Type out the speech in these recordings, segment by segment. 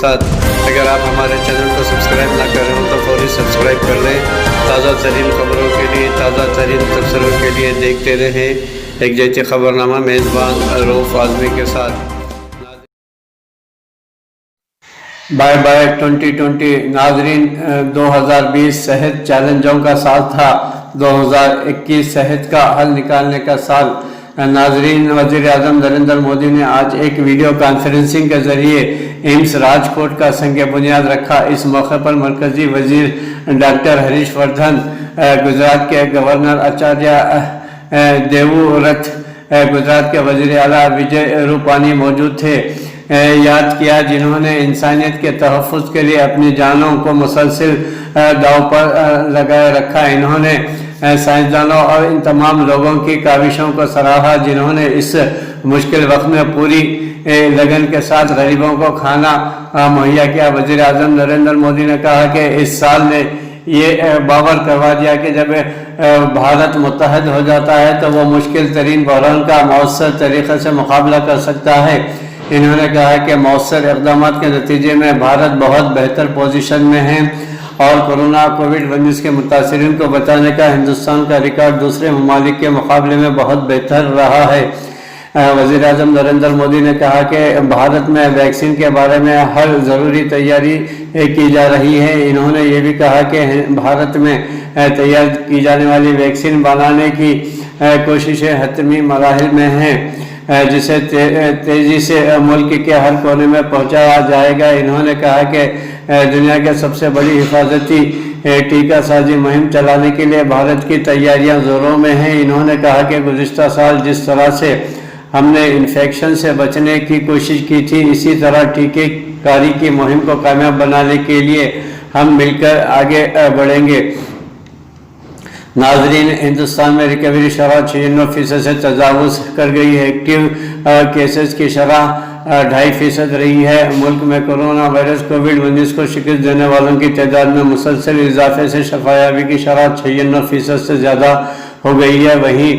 साथ। अगर आप हमारे चैनल को सब्सक्राइब ना करें हो तो फौरी सब्सक्राइब कर लें। ताज़ा तरीन खबरों के लिए, ताज़ा तरीन तबसरों के लिए देखते रहें एक जैती खबरनामा मेज़बान रऊफ आज़मी के साथ। बाय बाय 2020 नाजरीन, 2020 सेहत चैलेंजों का साल था, 2021 सेहत का हल निकालने का साल। नाजरीन, वज़ीर आज़म नरेंद्र मोदी ने आज एक वीडियो कॉन्फ्रेंसिंग के जरिए एम्स राजकोट का संग बुनियाद रखा। इस मौके पर मरकजी वजीर डॉक्टर हरीश वर्धन, गुजरात के गवर्नर आचार्य देवव्रत, गुजरात के वजीर आला विजय रूपानी मौजूद थे। याद किया जिन्होंने इंसानियत के तहफ़्फ़ुज़ के लिए अपनी जानों को मुसलसल दांव पर लगाए रखा। इन्होंने साइंसदानों और इन तमाम लोगों की काविशों को सराहा जिन्होंने इस मुश्किल वक्त में पूरी लगन के साथ गरीबों को खाना मुहैया किया। वज़ीर आज़म नरेंद्र मोदी ने कहा कि इस साल ने ये बावर करवा दिया कि जब भारत मुत्तहद हो जाता है तो वो मुश्किल तरीन बहरान का मौसर तरीक़े से मुकाबला कर सकता है। इन्होंने कहा कि मौसर इक़दाम के नतीजे में भारत बहुत बेहतर पोजीशन में है और कोरोना कोविड-19 के मुतासिरीन को बचाने का हिंदुस्तान का रिकॉर्ड दूसरे ममालिक के मुकाबले में बहुत बेहतर रहा है। वज़ीर आज़म नरेंद्र मोदी ने कहा कि भारत में वैक्सीन के बारे में हर ज़रूरी तैयारी की जा रही है। इन्होंने ये भी कहा कि भारत में तैयार की जाने वाली वैक्सीन बनाने की कोशिशें हतमी मराहिल में हैं, जिसे तेज़ी से मुल्क के हर कोने में पहुँचाया जाएगा। इन्होंने कहा कि दुनिया के सबसे बड़ी हिफाजती टीका साजी मुहिम चलाने के लिए भारत की तैयारियां ज़ोरों में हैं। इन्होंने कहा कि गुज़िश्ता साल जिस तरह से हमने इन्फेक्शन से बचने की कोशिश की थी, इसी तरह टीके कारी की मुहिम को कामयाब बनाने के लिए हम मिलकर आगे बढ़ेंगे। नाजरीन, हिंदुस्तान में रिकवरी शरह 96% से तजावुज़ कर गई है। एक्टिव केसेस की शरह 2.5% रही है। मुल्क में कोरोना वायरस कोविड-19 को शिकस्त देने वालों की तादाद में मुसलसल इजाफे से शफायाबी की शरह 96% से ज़्यादा हो गई है। वहीं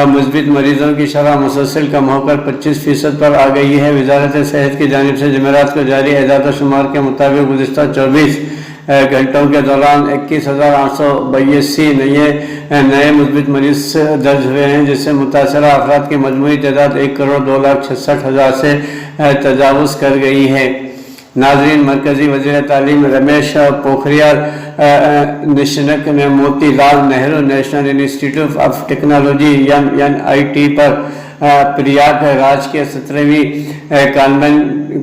मुस्बित मरीजों की शरह मुसलसल कम होकर 25% पर आ गई है। वजारत सेहत की जानिब से जुमेरात को जारी एजादा शुमार के मुताबिक गुज़िश्ता 24 घंटों के दौरान 21,882 नए मुस्बित मरीज दर्ज हुए हैं, जिससे मुतासरा अफराद की मजमूई तादाद 1,02,66,000 से तजावुज़ कर गई है। नाजरीन, मरकजी वज़ीर तालीम रमेश पोखरियाल निशनक ने Motilal Nehru national institute of technology (MNIT) पर प्रयागराज के 17वीं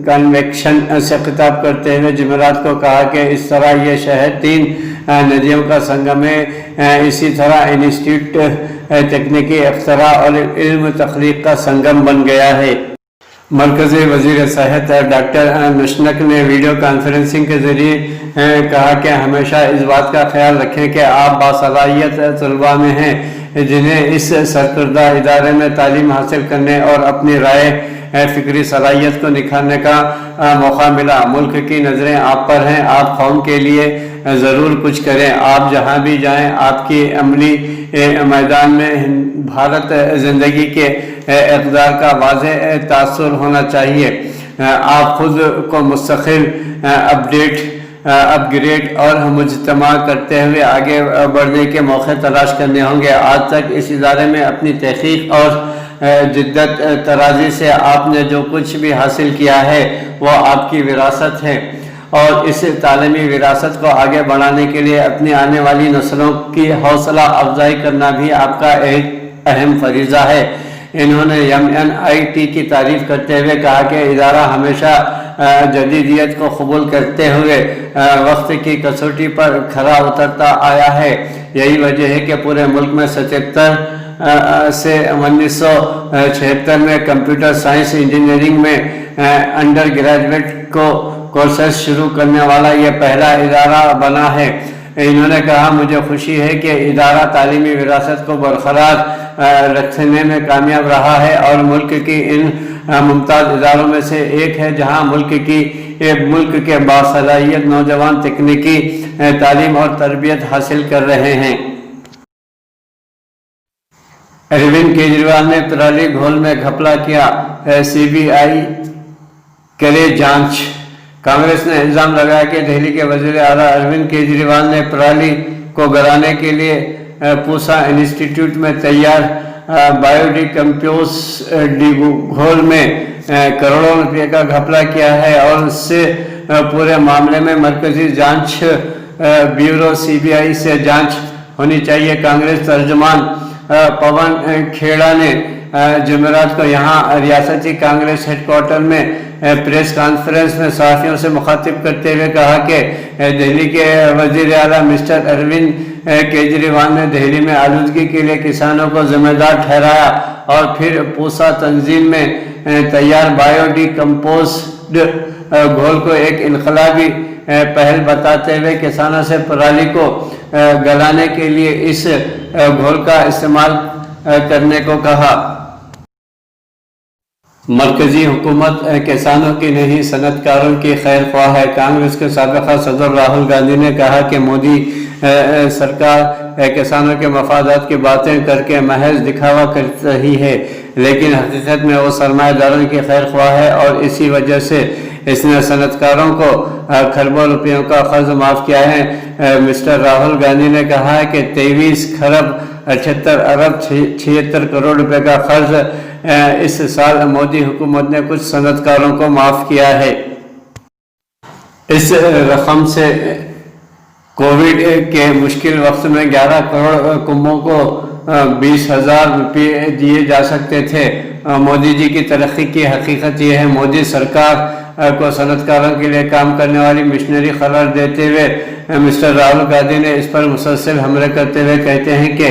कन्वेंशन से खिताब करते हुए जुमेरात को कहा कि इस तरह यह शहर 3 नदियों का संगम है। इसी तरह इंस्टीट्यूट तकनीकी अख्तरा और इल्म तख्लीक का संगम बन गया है। मरकज़ी वज़ीर सेहत डॉक्टर निशनक ने वीडियो कॉन्फ्रेंसिंग के ज़रिए कहा कि हमेशा इस बात का ख्याल रखें कि आप बासलाहियत तलबा में हैं जिन्हें इस सरकर्दा इदारे में तालीम हासिल करने और अपनी राय फ़िक्री सलाहियत को निखारने का मौका मिला। मुल्क की नज़रें आप पर हैं, आप कौम के लिए ज़रूर कुछ करें। आप जहाँ भी जाएं, आपकी अमली मैदान में भारत ज़िंदगी के इक़दार का वाज़ेह तासुर होना चाहिए। आप खुद को मुस्तक़िल अपग्रेड और मुजतमा करते हुए आगे बढ़ने के मौके तलाश करने होंगे। आज तक इस इदारे में अपनी तहक़ीक़ और जिद्दत तराजी से आपने जो कुछ भी हासिल किया है वो आपकी विरासत है और इस तालीमी विरासत को आगे बढ़ाने के लिए अपनी आने वाली नस्लों की हौसला अफजाई करना भी आपका एक अहम फरीज़ा है। इन्होंने MNIT की तारीफ़ करते हुए कहा कि इदारा हमेशा जदीदियत को कबूल करते हुए वक्त की कसौटी पर खरा उतरता आया है। यही वजह है कि पूरे मुल्क में 77 से 1976 में कंप्यूटर साइंस इंजीनियरिंग में अंडर ग्रेजुएट कोर्सेस शुरू करने वाला यह पहला इदारा बना है। इन्होंने कहा, मुझे खुशी है कि इदारा तालीमी विरासत को बरकरार रखने में कामयाब रहा है और मुल्क की इन मुमताज़ इदारों में से एक है जहां मुल्क के बासलाहियत नौजवान तकनीकी तालीम और तरबियत हासिल कर रहे हैं। अरविंद केजरीवाल ने पराली घोल में घपला किया, CBI करे जांच। कांग्रेस ने इल्ज़ाम लगाया कि दिल्ली के वज़ीर आला अरविंद केजरीवाल ने पराली को गलाने के लिए पूसा इंस्टीट्यूट में तैयार बायोडिकम्पोस्ट घोल में करोड़ों रुपए का घपला किया है और उससे पूरे मामले में मरकजी जांच ब्यूरो CBI से जांच होनी चाहिए। कांग्रेस तर्जुमान पवन खेड़ा ने जुमेरात को यहाँ रियासती कांग्रेस हेडक्वार्टर में प्रेस कॉन्फ्रेंस में सहाफ़ियों से मुखातिब करते हुए कहा कि दिल्ली के वज़ीर आला मिस्टर अरविंद केजरीवाल ने दिल्ली में आलूदगी के लिए किसानों को जिम्मेदार ठहराया और फिर पूसा तंजीम में तैयार बायोडिकम्पोस्ट घोल को एक इनकलाबी पहल बताते हुए किसानों से पराली को गलाने के लिए इस घोल का इस्तेमाल करने को कहा। मरकजी हुकूमत किसानों की नहीं सनतकारों की खैर ख्वाह है। कांग्रेस के साबिक़ा सदर राहुल गांधी ने कहा कि मोदी सरकार किसानों के मफादात की बातें करके महज दिखावा कर रही है, लेकिन हकीकत में वो सरमाएदारों की खैर ख्वाह है और इसी वजह से इसने सनतकारों को खरबों रुपयों का कर्ज माफ़ किया है। मिस्टर राहुल गांधी ने कहा है कि 23 खरब 78 अरब 76 करोड़ रुपए का कर्ज इस साल मोदी हुकूमत ने कुछ सनतकारों को माफ़ किया है। इस रकम से कोविड के मुश्किल वक्त में 11 करोड़ कुंभों को 20,000 रुपये दिए जा सकते थे। मोदी जी की तरक्की की हकीकत यह है। मोदी सरकार को सनतकारों के लिए काम करने वाली मिशनरी करार देते हुए मिस्टर राहुल गांधी ने इस पर मुसलसल हमले करते हुए कहते हैं कि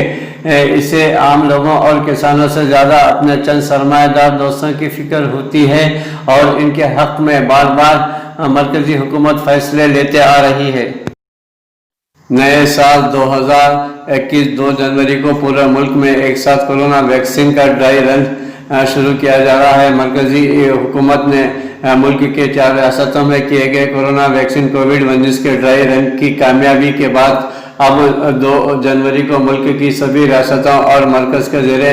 इसे आम लोगों और किसानों से ज़्यादा अपने चंद सरमाएदार दोस्तों की फिक्र होती है और इनके हक में बार बार मरकजी हुकूमत फैसले लेते आ रही है। नए साल 2021 2 जनवरी को पूरे मुल्क में एक साथ कोरोना वैक्सीन का ड्राई रन शुरू किया जा रहा है। मरकजी हुकूमत ने मुल्क के 4 रियासतों में किए गए कोरोना वैक्सीन कोविड-19 के ड्राई रन की कामयाबी के बाद अब 2 जनवरी को मुल्क की सभी रियासतों और मरकज़ के ज़ेरे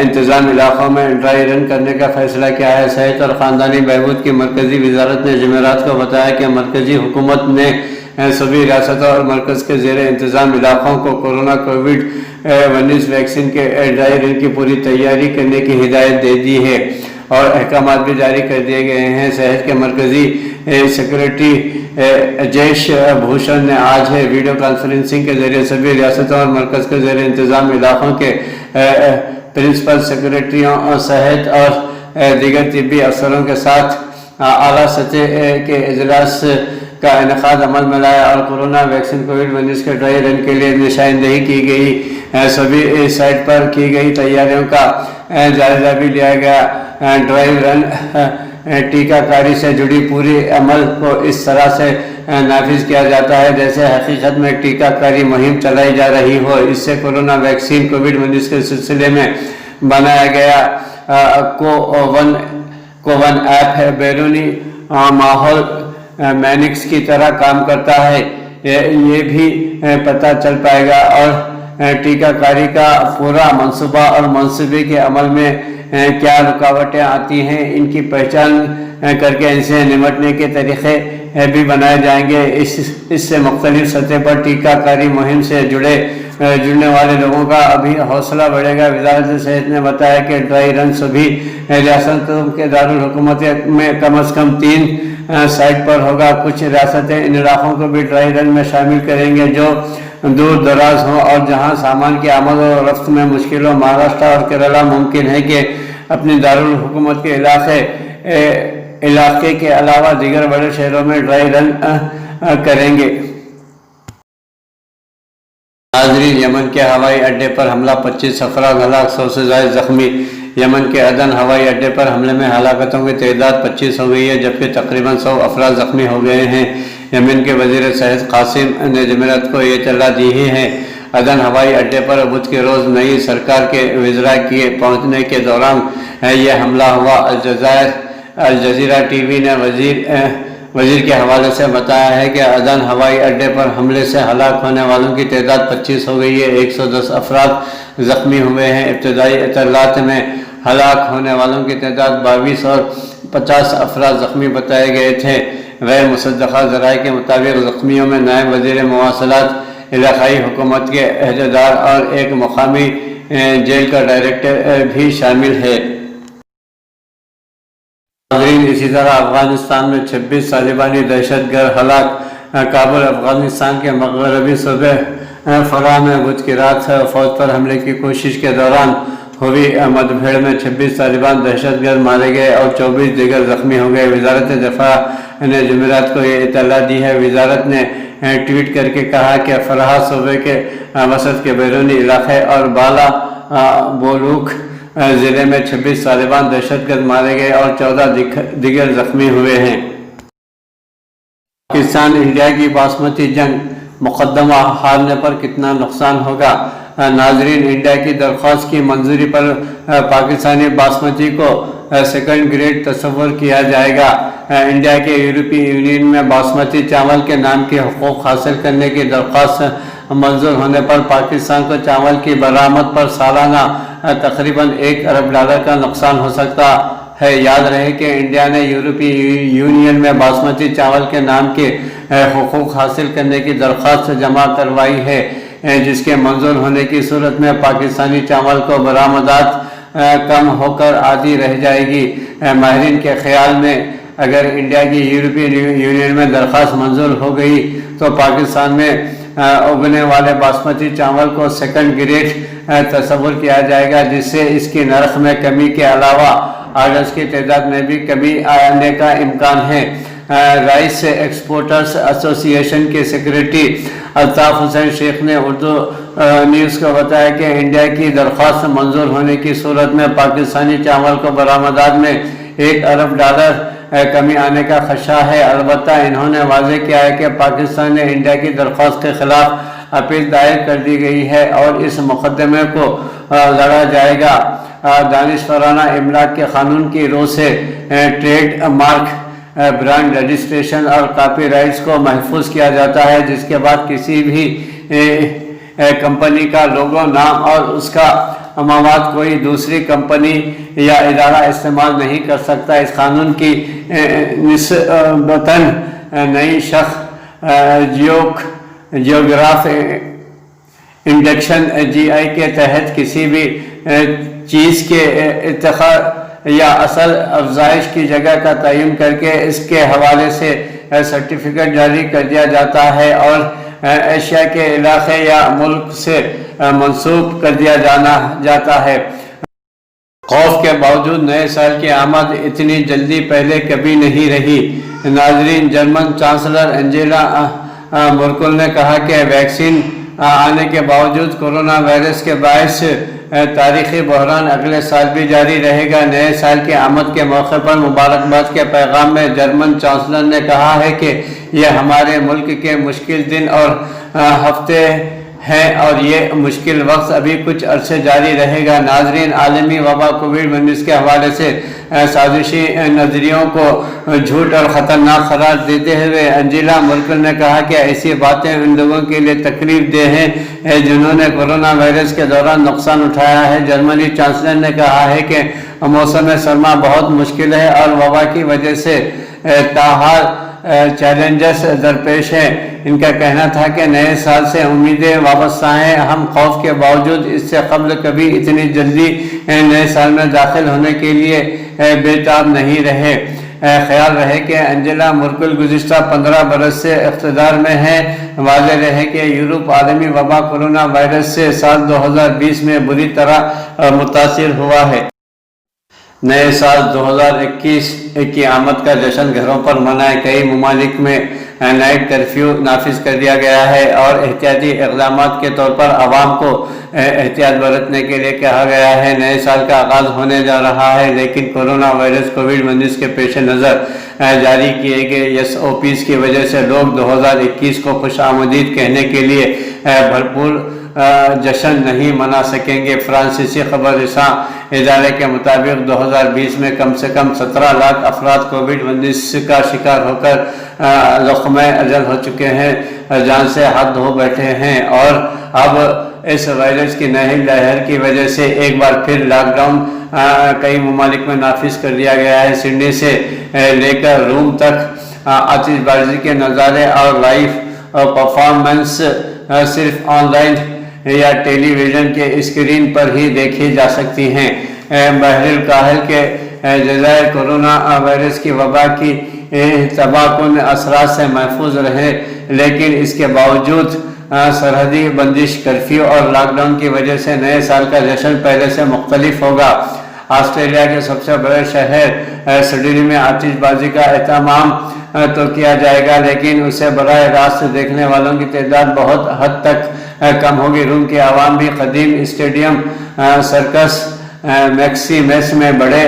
इंतज़ाम इलाक़ों में ड्राई रन करने का फैसला किया है। सेहत और ख़ानदानी बहबूद की मरकज़ी वजारत ने जुमेरात को बताया कि मरकज़ी हुकूमत ने सभी रियासतों और मरकज़ के ज़ेरे इंतज़ाम इलाक़ों को कोरोना कोविड-19 वैक्सीन के ड्राई रन की पूरी तैयारी करने की हिदायत दे दी है और अहकामात भी जारी कर दिए गए हैं। सेहत के मरकज़ी सेक्रेटरी अजयश भूषण ने आज वीडियो कॉन्फ्रेंसिंग के जरिए सभी रियासतों और मरकज़ के ज़ेरे इंतज़ाम इलाक़ों के प्रिंसिपल सेक्रेटरियों, सेहत और दीगर तिब्बी अफसरों के साथ आला सतह के इजलास का इनेकाद अमल में लाया और कोरोना वैक्सीन कोविड-19 के ड्राई रन के लिए निशानदेही की गई। सभी साइट पर की गई तैयारियों का जायजा भी लिया गया। ड्राई रन टीकाकारी से जुड़ी पूरी अमल को इस तरह से नाफिज किया जाता है जैसे हकीकत में टीकाकारी मुहिम चलाई जा रही हो। इससे कोरोना वैक्सीन कोविड-19 के सिलसिले में बनाया गया कोवन ऐप है बैरूनी माहौल मैनिक्स की तरह काम करता है। ये भी पता चल पाएगा और टीकाकारी का पूरा मंसूबा और मनसूबे के अमल में क्या रुकावटें आती हैं इनकी पहचान करके इनसे निपटने के तरीक़े भी बनाए जाएंगे। इससे मुख्तलिफ सतह पर टीकाकारी मुहिम से जुड़ने वाले लोगों का अभी हौसला बढ़ेगा। वज़ारत सेहत ने बताया कि ड्राई रन सभी रियासतों के दारुल हुकूमत में कम अज़ कम 3 साइट पर होगा। कुछ रियासतें इन इलाक़ों को भी ड्राई रन में शामिल करेंगे जो दूर दराज हों और जहां सामान की आमद और रफ्त में मुश्किल हो। महाराष्ट्र और केरला मुमकिन है कि अपनी दारुल हुकूमत के इलाके के अलावा दीगर बड़े शहरों में ड्राई रन करेंगे। नाज़रीन, यमन के हवाई अड्डे पर हमला, 25 अफराद हलाक, 100 से ज़ायद जख्मी। यमन के अदन हवाई अड्डे पर हमले में हलाकतों की तादाद 25 हो गई है जबकि तकरीबन 100 अफराद जख्मी हो गए हैं। यमन के वज़ीर सेहत कासिम ने जुमेरात को ये इत्तला दी है। अदन हवाई अड्डे पर बुध के रोज़ नई सरकार के वज़रा के पहुँचने के दौरान यह हमला हुआ। अल जज़ीरा टीवी ने वज़ीर के हवाले से बताया है कि अदन हवाई अड्डे पर हमले से हलाक होने वालों की तादाद 25 हो गई है। 110 अफराद ज़ख्मी हुए हैं। इब्तदाई इत्तलात में हलाक होने वालों की तादाद 22 और 50 अफराद ज़ख्मी बताए गए थे। غیر مصدقہ ذرائع کے مطابق زخمیوں میں نائب وزیر مواصلات، علاقائی حکومت کے عہدیدار اور ایک مقامی جیل کا ڈائریکٹر بھی شامل ہے۔ ناظرین، اسی طرح افغانستان میں 26 طالبانی دہشت گرد ہلاک۔ کابل افغانستان کے مغربی صوبے فرا میں بدھ کی رات فوج پر حملے کی کوشش کے دوران ہوئی مدبھیڑ میں 26 طالبان دہشت گرد مارے گئے اور 24 دیگر زخمی ہو گئے۔ وزارت دفاع نے جمعرات کو یہ اطلاع دی ہے۔ وزارت نے ٹویٹ کر کے کہا کہ فرا صوبے کے وسط کے بیرونی علاقے اور بالا بولوک ضلع میں 26 طالبان دہشت گرد مارے گئے اور 14 دیگر زخمی ہوئے ہیں۔ پاکستان انڈیا کی باسمتی جنگ مقدمہ ہارنے پر کتنا نقصان ہوگا؟ ناظرین، انڈیا کی درخواست کی منظوری پر پاکستانی باسمتی کو سیکنڈ گریڈ تصور کیا جائے گا۔ انڈیا کے یورپی یونین میں باسمتی چاول کے نام کے حقوق حاصل کرنے کی درخواست منظور ہونے پر پاکستان کو چاول کی برآمد پر سالانہ تقریباً $1 ارب کا نقصان ہو سکتا ہے۔ یاد رہے کہ انڈیا نے یورپی یونین میں باسمتی چاول کے نام کے حقوق حاصل کرنے کی درخواست جمع کروائی ہے، جس کے منظور ہونے کی صورت میں پاکستانی چاول کو برآمدات کم ہو کر آدھی رہ جائے گی۔ ماہرین کے خیال میں اگر انڈیا کی یورپی یونین میں درخواست منظور ہو گئی تو پاکستان میں اگنے والے باسمتی چاول کو سیکنڈ گریڈ تصور کیا جائے گا، جس سے اس کی نرخ میں کمی کے علاوہ آرڈرز کی تعداد میں بھی کمی آنے کا امکان ہے۔ رائس ایکسپورٹرز ایسوسی ایشن کے سیکریٹری الطاف حسین شیخ نے اردو نیوز کو بتایا کہ انڈیا کی درخواست منظور ہونے کی صورت میں پاکستانی چاول کو برآمدات میں $1 ارب کمی آنے کا خدشہ ہے۔ البتہ انہوں نے واضح کیا ہے کہ پاکستان نے انڈیا کی درخواست کے خلاف اپیل دائر کر دی گئی ہے اور اس مقدمے کو لڑا جائے گا۔ دانشورانہ املاک کے قانون کی رو سے ٹریڈ مارک، برانڈ رجسٹریشن اور کاپی رائٹس کو محفوظ کیا جاتا ہے، جس کے بعد کسی بھی کمپنی کا لوگو، نام اور اس کا مواد کوئی دوسری کمپنی یا ادارہ استعمال نہیں کر سکتا۔ اس قانون کی نسبتاً نئی شق جیوگراف انڈکشن GI کے تحت کسی بھی چیز کے اتخاذ یا اصل افزائش کی جگہ کا تعین کر کے اس کے حوالے سے سرٹیفکیٹ جاری کر دیا جاتا ہے اور ایشیا کے علاقے یا ملک سے منسوب کر دیا جاتا ہے۔ خوف کے باوجود نئے سال کی آمد اتنی جلدی پہلے کبھی نہیں رہی۔ ناظرین، جرمن چانسلر انجیلا مرکل نے کہا کہ ویکسین آنے کے باوجود کورونا وائرس کے باعث تاریخی بحران اگلے سال بھی جاری رہے گا۔ نئے سال کی آمد کے موقع پر مبارکباد کے پیغام میں جرمن چانسلر نے کہا ہے کہ یہ ہمارے ملک کے مشکل دن اور ہفتے ہیں اور یہ مشکل وقت ابھی کچھ عرصے جاری رہے گا۔ ناظرین، عالمی وبا کووڈ-19 کے حوالے سے سازشی نظریوں کو جھوٹ اور خطرناک قرار دیتے ہوئے انجیلا مرکل نے کہا کہ ایسی باتیں ان لوگوں کے لیے تکلیف دہ ہیں جنہوں نے کورونا وائرس کے دوران نقصان اٹھایا ہے۔ جرمنی چانسلر نے کہا ہے کہ موسم سرما بہت مشکل ہے اور وبا کی وجہ سے تاحال چیلنجز درپیش ہیں۔ ان کا کہنا تھا کہ نئے سال سے امیدیں وابستہ ہیں۔ ہم خوف کے باوجود اس سے قبل کبھی اتنی جلدی نئے سال میں داخل ہونے کے لیے بے تاب نہیں رہے۔ خیال رہے کہ انجیلا مرکل گزشتہ 15 برس سے اقتدار میں ہیں۔ واضح رہے کہ یورپ عالمی وبا کورونا وائرس سے سال 2020 میں بری طرح متاثر ہوا ہے۔ نئے سال 2021 کی آمد کا جشن گھروں پر منائے۔ کئی ممالک میں نائٹ کرفیو نافذ کر دیا گیا ہے اور احتیاطی اقدامات کے طور پر عوام کو احتیاط برتنے کے لیے کہا گیا ہے۔ نئے سال کا آغاز ہونے جا رہا ہے، لیکن کورونا وائرس کووڈ-19 کے پیش نظر جاری کیے گئے SOPs کی وجہ سے لوگ 2021 کو خوش آمدید کہنے کے لیے بھرپور جشن نہیں منا سکیں گے۔ فرانسیسی خبر رساں ادارے کے مطابق 2020 میں کم سے کم 17 لاکھ افراد کووڈ-19 کا شکار ہو کر لقمہ اجل ہو چکے ہیں، جان سے ہاتھ دھو بیٹھے ہیں، اور اب اس وائرس کی نئی لہر کی وجہ سے ایک بار پھر لاک ڈاؤن کئی ممالک میں نافذ کر دیا گیا ہے۔ سڈنی سے لے کر روم تک आतिशबाजी के नज़ारे और लाइव परफॉर्मेंस सिर्फ ऑनलाइन या टेलीविज़न के स्क्रीन पर ही देखी जा सकती हैं। बहरीन काहिल के जज़ायर कोरोना वायरस की वबा की तबाहकुन असरात से महफूज रहे, लेकिन इसके बावजूद सरहदी बंदिश, कर्फ्यू और लॉकडाउन की वजह से नए साल का जश्न पहले से मुख्तलिफ होगा। ऑस्ट्रेलिया के सबसे बड़े शहर सिडनी में आतिशबाजी का एहतमाम तो किया जाएगा, लेकिन उसे बराह रास्त देखने वालों की तादाद बहुत हद तक कम होगी। रूम के अवाम भी कदीम स्टेडियम, सर्कस, मैक्सीमेस में बड़े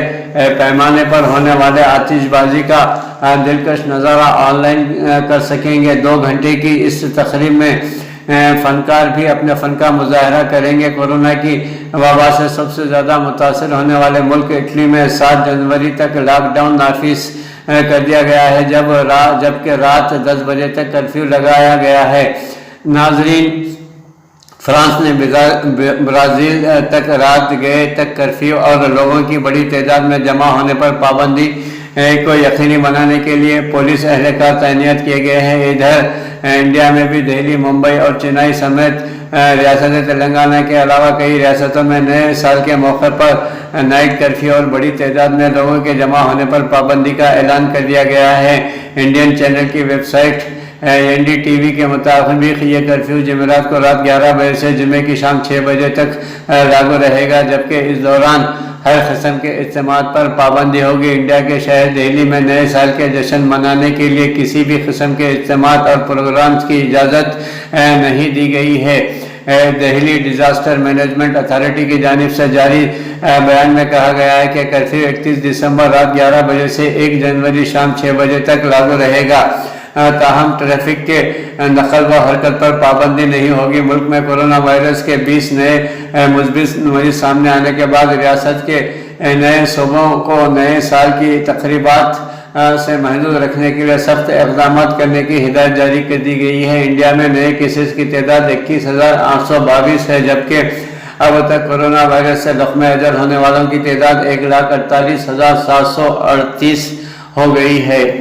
पैमाने पर होने वाले आतिशबाजी का दिलकश नज़ारा ऑनलाइन कर सकेंगे। 2 घंटे की इस तकरीब में फनकार भी अपने फ़न का मुजाहरा करेंगे। कोरोना की वबा से सबसे ज़्यादा मुतासर होने वाले मुल्क इटली में 7 जनवरी तक लॉकडाउन नाफिज कर दिया गया है, जबकि रात 10 बजे तक कर्फ्यू लगाया गया है। नाजरीन, फ्रांस ने ब्राज़ील तक रात गए तक कर्फ्यू और लोगों की बड़ी तादाद में जमा होने पर पाबंदी को यकीनी बनाने के लिए पुलिस एहलकार तैनात किए गए हैं। इधर इंडिया में भी दिल्ली, मुंबई और चेन्नई समेत रियासत तेलंगाना के अलावा कई रियासतों में नए साल के मौके पर नाइट कर्फ्यू और बड़ी तादाद में लोगों के जमा होने पर पाबंदी का ऐलान कर दिया गया है। इंडियन चैनल की वेबसाइट NDTV के मुताबिक ये कर्फ्यू जुमेरात को रात 11 बजे से जुमे की शाम 6 बजे तक लागू रहेगा, जबकि इस दौरान हर किस्म के इज्तिमात पर पाबंदी होगी। इंडिया के शहर दिल्ली में नए साल के जश्न मनाने के लिए किसी भी किस्म के इज्तिमात और प्रोग्राम्स की इजाज़त नहीं दी गई है। दिल्ली डिज़ास्टर मैनेजमेंट अथॉरिटी की जानिब से जारी बयान में कहा गया है कि कर्फ्यू 31 दिसंबर रात 11 बजे से 1 जनवरी शाम 6 बजे तक लागू रहेगा। ताहम ट्रैफिक के नकल व हरकत पर पाबंदी नहीं होगी। मुल्क में कोरोना वायरस के 20 नए मुस्बित मरीज सामने आने के बाद रियासत के नए सूबों को नए साल की तकरीबात से महदूद रखने के लिए सख्त इक़दाम करने की हिदायत जारी कर दी गई है। इंडिया में नए केसेस की तादाद 21,822 है, जबकि अब तक कोरोना वायरस से लक़्मे अजल होने वालों की तादाद 1,48,738 हो गई है।